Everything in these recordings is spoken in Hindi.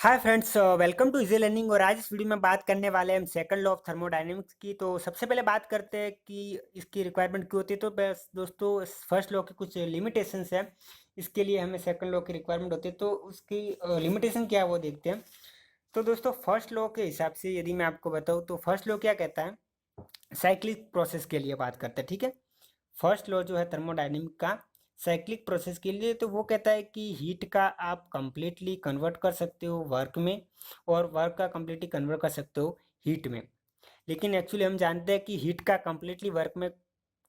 Hi friends, welcome to easy learning. और आज इस वीडियो में बात करने वाले हैं हम सेकंड लॉ ऑफ थर्मोडायनेमिक्स की। तो सबसे पहले बात करते हैं कि इसकी रिक्वायरमेंट क्यों होती है। तो बस दोस्तों, फर्स्ट लॉ की कुछ लिमिटेशंस है, इसके लिए हमें सेकंड लॉ की रिक्वायरमेंट होती है। तो उसकी लिमिटेशन क्या है वो देखते हैं। तो दोस्तों, फर्स्ट लॉ के हिसाब से यदि मैं आपको बताऊँ तो फर्स्ट लॉ क्या कहता है, साइक्लिक प्रोसेस के लिए बात करते हैं। ठीक है, फर्स्ट लॉ जो है थर्मोडायनेमिक का साइक्लिक प्रोसेस के लिए, तो वो कहता है कि हीट का आप कंप्लीटली कन्वर्ट कर सकते हो वर्क में, और वर्क का कंप्लीटली कन्वर्ट कर सकते हो हीट में। लेकिन एक्चुअली हम जानते हैं कि हीट का कंप्लीटली वर्क में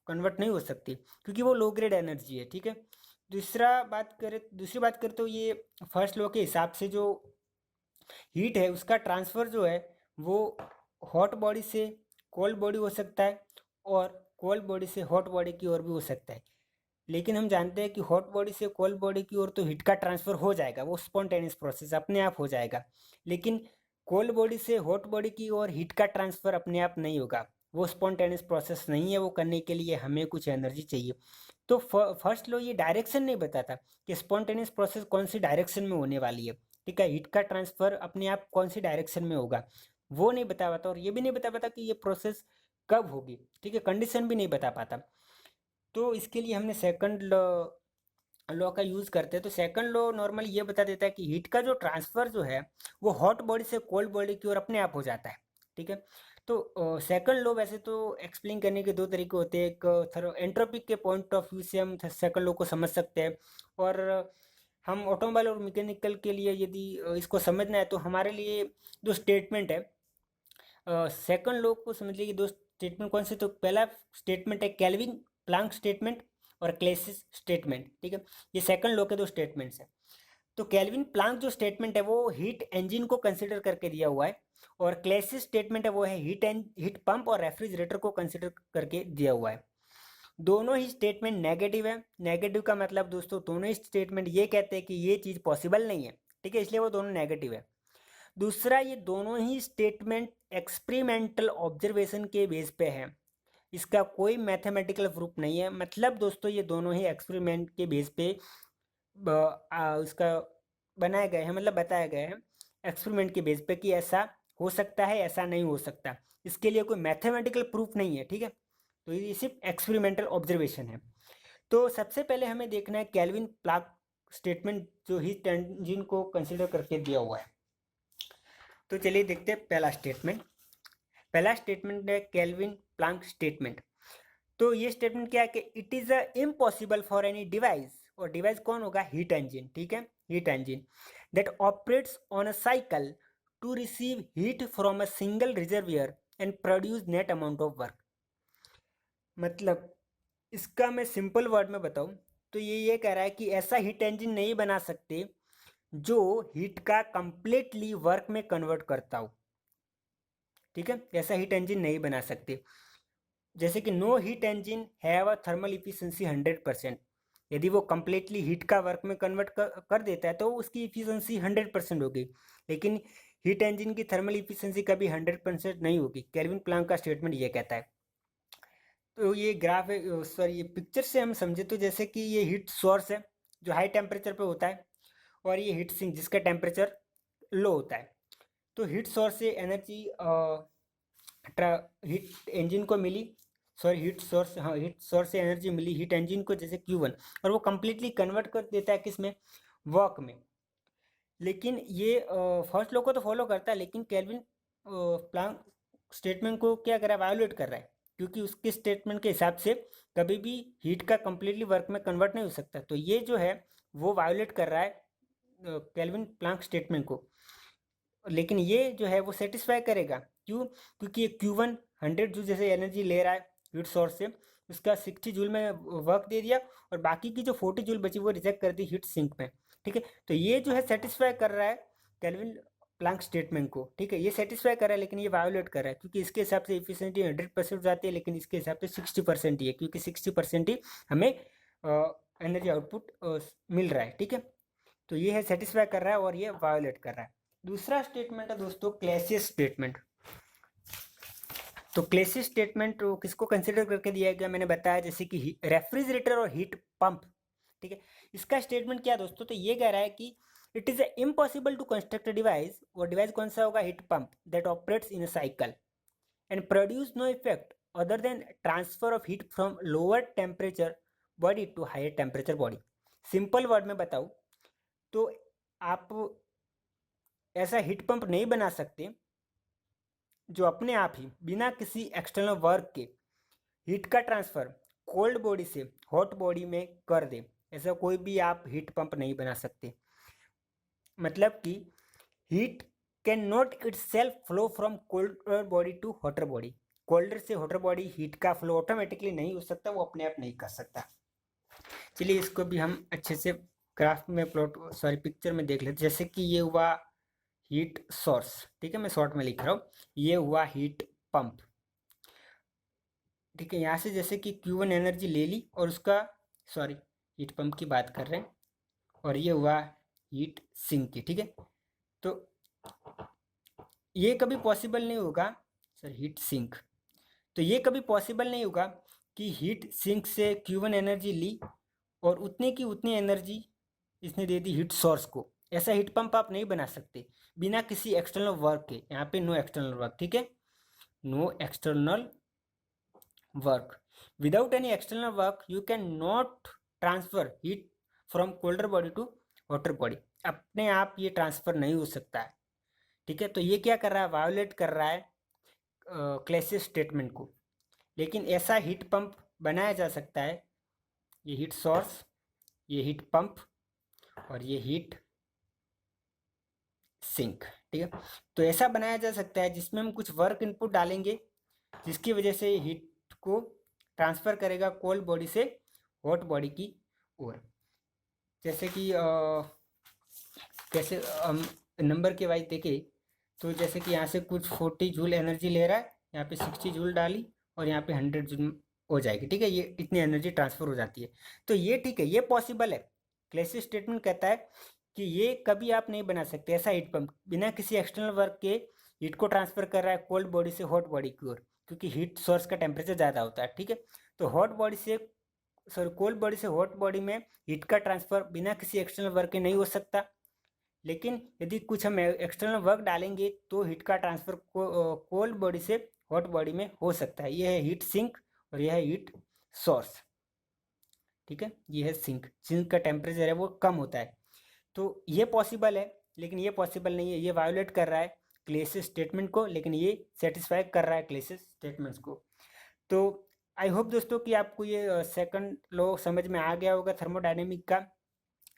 कन्वर्ट नहीं हो सकती, क्योंकि वो लो ग्रेड एनर्जी है। ठीक है, दूसरी बात करें तो ये फर्स्ट लॉ के हिसाब से जो हीट है उसका ट्रांसफ़र जो है वो हॉट बॉडी से कोल्ड बॉडी हो सकता है, और कोल्ड बॉडी से हॉट बॉडी की ओर भी हो सकता है। लेकिन हम जानते हैं कि हॉट बॉडी से कोल्ड बॉडी की ओर तो हीट का ट्रांसफ़र हो जाएगा, वो स्पॉन्टेनियस प्रोसेस अपने आप हो जाएगा। लेकिन कोल्ड बॉडी से हॉट बॉडी की ओर हीट का ट्रांसफ़र अपने आप नहीं होगा, वो स्पॉन्टेनियस प्रोसेस नहीं है। वो करने के लिए हमें कुछ एनर्जी चाहिए। तो फर्स्ट लॉ ये डायरेक्शन नहीं बताता कि स्पॉन्टेनियस प्रोसेस कौन सी डायरेक्शन में होने वाली है। ठीक है, हीट का ट्रांसफ़र अपने आप कौन सी डायरेक्शन में होगा वो नहीं बता पाता, और ये भी नहीं बता पाता कि ये प्रोसेस कब होगी। ठीक है, कंडीशन भी नहीं बता पाता। तो इसके लिए हमने सेकंड लॉ लॉ का यूज़ करते हैं। तो सेकंड लॉ नॉर्मली ये बता देता है कि हीट का जो ट्रांसफ़र जो है वो हॉट बॉडी से कोल्ड बॉडी की ओर अपने आप हो जाता है। ठीक है, तो सेकंड लॉ वैसे तो एक्सप्लेन करने के दो तरीके होते हैं। एक थर्मो एंट्रोपिक के पॉइंट ऑफ व्यू से हम सेकंड लॉ को समझ सकते हैं, और हम ऑटोमोबाइल और मैकेनिकल के लिए यदि इसको समझना है तो हमारे लिए जो स्टेटमेंट है सेकंड लॉ को समझ लीजिए। दो स्टेटमेंट कौन से, तो पहला स्टेटमेंट है केल्विन प्लांक स्टेटमेंट और क्लेसिस स्टेटमेंट। ठीक है, ये सेकंड लॉ के दो स्टेटमेंट्स हैं। तो केल्विन प्लांक जो स्टेटमेंट है वो हीट इंजन को कंसिडर करके दिया हुआ है, और क्लेसिस स्टेटमेंट है वो है हीट पंप और रेफ्रिजरेटर को कंसिडर करके दिया हुआ है। दोनों ही स्टेटमेंट नेगेटिव है। नेगेटिव का मतलब दोस्तों, दोनों ही स्टेटमेंट ये कहते हैं कि ये चीज़ पॉसिबल नहीं है। ठीक है, इसलिए वो दोनों नेगेटिव है। दूसरा, ये दोनों ही स्टेटमेंट एक्सपेरिमेंटल ऑब्जर्वेशन के बेस पे है, इसका कोई मैथमेटिकल प्रूफ नहीं है। मतलब दोस्तों, ये दोनों ही एक्सपेरिमेंट के बेस पे उसका बनाया गया है, मतलब बताया गया है एक्सपेरिमेंट के बेस पे कि ऐसा हो सकता है, ऐसा नहीं हो सकता। इसके लिए कोई मैथमेटिकल प्रूफ नहीं है। ठीक है, तो ये सिर्फ एक्सपेरिमेंटल ऑब्जर्वेशन है। तो सबसे पहले हमें देखना है केल्विन प्लांक स्टेटमेंट जो हीट इंजन को कंसिडर करके दिया हुआ है। तो चलिए देखते हैं पहला स्टेटमेंट है केल्विन प्लांक स्टेटमेंट। तो ये स्टेटमेंट क्या है कि it is impossible for any device, और डिवाइस कौन होगा, हीट इंजन। ठीक है, heat engine that operates on a cycle to receive heat from a single reservoir and produce net amount of work. मतलब इसका मैं सिंपल वर्ड में बताऊं तो ये कह रहा है कि ऐसा हीट इंजन नहीं बना सकते जो हीट का कंप्लीटली वर्क में कन्वर्ट करता हो। ठीक है, ऐसा हीट इंजन नहीं बना सकते। जैसे कि no heat engine have a thermal efficiency 100%। यदि वो कंप्लीटली हीट का वर्क में कन्वर्ट कर देता है तो उसकी इफिशिएंसी 100% होगी। लेकिन हीट इंजन की थर्मल इफिशिएंसी कभी 100% नहीं होगी। केल्विन प्लांक का स्टेटमेंट ये कहता है। तो ये ग्राफ है, सॉरी ये पिक्चर से हम समझे तो जैसे कि ये हीट सोर्स है जो हाई टेम्परेचर पे होता है, और ये हीट सिंक जिसका टेम्परेचर लो होता है। तो हीट सोर्स से एनर्जी हीट इंजन को मिली, सॉरी हीट सोर्स, हाँ हीट सोर्स से एनर्जी मिली हीट इंजन को, जैसे Q1, और वो कंप्लीटली कन्वर्ट कर देता है किस में, वर्क में। लेकिन ये फर्स्ट लॉ को तो फॉलो करता है, लेकिन केल्विन प्लांक स्टेटमेंट को क्या कर रहा है, वायोलेट कर रहा है, क्योंकि उसके स्टेटमेंट के हिसाब से कभी भी हीट का कंप्लीटली वर्क में कन्वर्ट नहीं हो सकता। तो ये जो है वो वायोलेट कर रहा है केल्विन प्लांक स्टेटमेंट को। लेकिन ये जो है वो सेटिस्फाई करेगा, क्यों, क्योंकि ये Q1 100 जूल जैसे एनर्जी ले रहा है हीट सोर्स से, उसका 60 जूल में वर्क दे दिया, और बाकी की जो 40 जूल बची वो रिजेक्ट कर दी हीट सिंक में। ठीक है, तो ये जो है सेटिस्फाई कर रहा है केल्विन प्लांक स्टेटमेंट को। ठीक है, ये सेटिस्फाई कर रहा है, लेकिन ये वायोलेट कर रहा है, क्योंकि इसके हिसाब से इफिशिएंसी 100% हो जाती है, लेकिन इसके हिसाब से 60% ही है, क्योंकि 60% ही हमें एनर्जी आउटपुट मिल रहा है। ठीक है, तो ये है सेटिस्फाई कर रहा है, और ये वायोलेट कर रहा है। दूसरा स्टेटमेंट है दोस्तों क्लैसियस स्टेटमेंट। तो क्लैसियस स्टेटमेंट किसको कंसिडर करके दिया गया, मैंने बताया, जैसे कि रेफ्रिजरेटर और हीट पंप। ठीक है, इसका स्टेटमेंट क्या है दोस्तों, तो ये कह रहा है कि it is impossible to construct a device, वो डिवाइस कौन सा होगा, heat pump, that operates in a cycle and produce no effect other than transfer of heat from lower temperature body to higher temperature body. Simple word में बताऊँ तो आप ऐसा हीट पंप नहीं बना सकते जो अपने आप ही बिना किसी एक्सटर्नल वर्क के हीट का ट्रांसफर कोल्ड बॉडी से हॉट बॉडी में कर दे। ऐसा कोई भी आप हीट पंप नहीं बना सकते। मतलब कि heat can not itself flow from colder body to hotter body. Colder से हॉटर बॉडी हीट का फ्लो ऑटोमेटिकली नहीं हो सकता, वो अपने आप नहीं कर सकता। चलिए इसको भी हम अच्छे से ग्राफ में पिक्चर में देख लेते। जैसे कि ये हुआ हीट सोर्स, ठीक है, मैं शॉर्ट में लिख रहा हूँ। ये हुआ हीट पंप, ठीक है। यहाँ से जैसे कि Q1 एनर्जी ले ली और उसका हीट पंप की बात कर रहे हैं, और ये हुआ हीट सिंक की, ठीक है। तो ये कभी पॉसिबल नहीं होगा हीट सिंक, तो ये कभी पॉसिबल नहीं होगा कि हीट सिंक से Q1 एनर्जी ली और उतने की उतनी एनर्जी इसने दे दी हीट सोर्स को। ऐसा हीट पंप आप नहीं बना सकते बिना किसी एक्सटर्नल वर्क के। यहाँ पे नो एक्सटर्नल वर्क, ठीक है, no external work. Without any external work you can not transfer heat from colder body to hotter body. अपने आप ये ट्रांसफर नहीं हो सकता है, ठीक है। तो ये क्या कर रहा है, वायोलेट कर रहा है क्लेसियस स्टेटमेंट को। लेकिन ऐसा हीट पंप बनाया जा सकता है, ये हीट सोर्स, ये हीट पंप और ये हीट सिंक, ठीक है। तो ऐसा बनाया जा सकता है जिसमें हम कुछ वर्क इनपुट डालेंगे जिसकी वजह से हीट को ट्रांसफ़र करेगा कोल्ड बॉडी से हॉट बॉडी की ओर। जैसे कि कैसे हम नंबर के वाइज देखें तो जैसे कि यहाँ से कुछ 40 जूल एनर्जी ले रहा है, यहाँ पे 60 जूल डाली और यहाँ पे 100 जूल हो जाएगी, ठीक है। ये इतनी एनर्जी ट्रांसफ़र हो जाती है। तो ये ठीक है, ये पॉसिबल है। क्लेसियस स्टेटमेंट कहता है कि ये कभी आप नहीं बना सकते ऐसा हीट पंप बिना किसी एक्सटर्नल वर्क के हीट को ट्रांसफ़र कर रहा है कोल्ड बॉडी से हॉट बॉडी की ओर, क्योंकि हीट सोर्स का टेम्परेचर ज़्यादा होता है, ठीक है। तो कोल्ड बॉडी से हॉट बॉडी में हीट का ट्रांसफ़र बिना किसी एक्सटर्नल वर्क के नहीं हो सकता। लेकिन यदि कुछ हम एक्सटर्नल वर्क डालेंगे तो हीट का ट्रांसफ़र कोल्ड बॉडी से हॉट बॉडी में हो सकता है। ये है हीट सिंक और यह है हीट सोर्स, ठीक है। ये है सिंक का टेम्परेचर है वो कम होता है। तो ये पॉसिबल है, लेकिन ये पॉसिबल नहीं है। ये वायोलेट कर रहा है क्लेसियस स्टेटमेंट को, लेकिन ये सेटिस्फाई कर रहा है क्लेसियस स्टेटमेंट्स को। तो आई होप दोस्तों कि आपको ये सेकंड लॉ समझ में आ गया होगा थर्मोडायनेमिक का।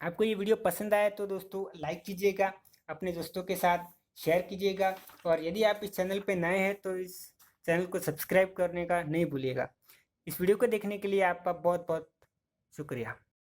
आपको ये वीडियो पसंद आया तो दोस्तों लाइक कीजिएगा, अपने दोस्तों के साथ शेयर कीजिएगा, और यदि आप इस चैनल पे नए हैं तो इस चैनल को सब्सक्राइब करने का नहीं भूलिएगा। इस वीडियो को देखने के लिए आपका बहुत बहुत शुक्रिया।